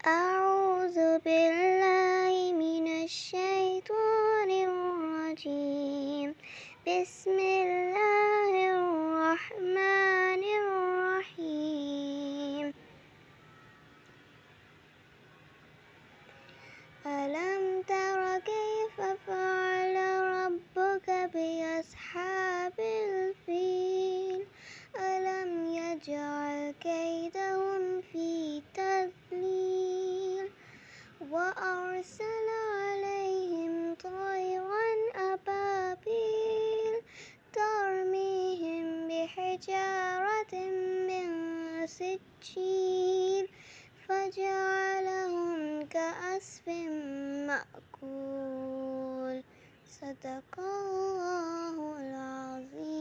أعوذ بالله من الشيطان الرجيم. بسم الله الرحمن الرحيم. ألم تر كيف فعل ربك بأصحاب الفيل؟ ألم يجعل كيدهم في تضليل وأرسل عليهم طيرا أبابيل ترميهم بحجارة من سجيل فجعلهم كعصف مأكول. صدق الله العظيم.